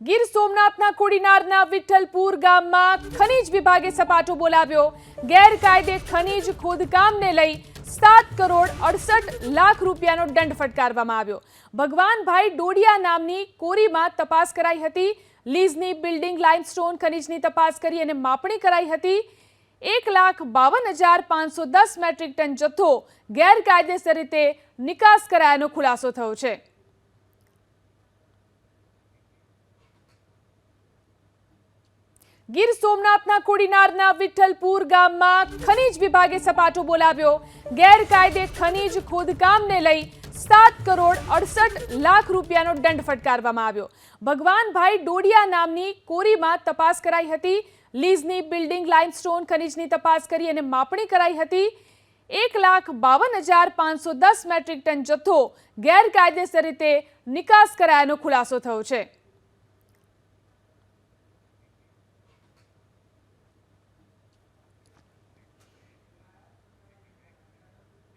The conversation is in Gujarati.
ગીર સોમનાથના કોડીનારના વિઠ્ઠલપુર ગામમાં ખનીજ વિભાગે સપાટો બોલાવ્યો। ગેરકાયદે ખનીજ ખોદકામને લઈ 7 કરોડ 68 લાખ રૂપિયાનો દંડ ફટકારવામાં આવ્યો। ભગવાનભાઈ ડોડિયા નામની કોરીમાં તપાસ કરાઈ હતી। લીઝની બિલ્ડિંગ લાઇમસ્ટોન ખનીજની તપાસ કરી અને માપણી કરાઈ હતી। 1,52,510 મેટ્રિક ટન જથ્થો ગેરકાયદેસર રીતે નિકાસ કરાયાનો ખુલાસો થયો છે। ગીર સોમનાથના કોડીનારના વિઠ્ઠલપુર ગામમાં ખનીજ વિભાગે સપાટો બોલાવ્યો। ગેરકાયદે ખનીજ ખોદકામને લઈ 7 કરોડ 68 લાખ રૂપિયાનો દંડ ફટકારવામાં આવ્યો। ભગવાનભાઈ ડોડિયા નામની કોરીમાં તપાસ કરાઈ હતી। લીઝની બિલ્ડિંગ લાઇમસ્ટોન ખનીજની તપાસ કરી અને માપણી કરાઈ હતી। 1,52,510 મેટ્રિક ટન જથ્થો ગેરકાયદેસર રીતે નિકાસ કરાયાનો ખુલાસો થયો છે।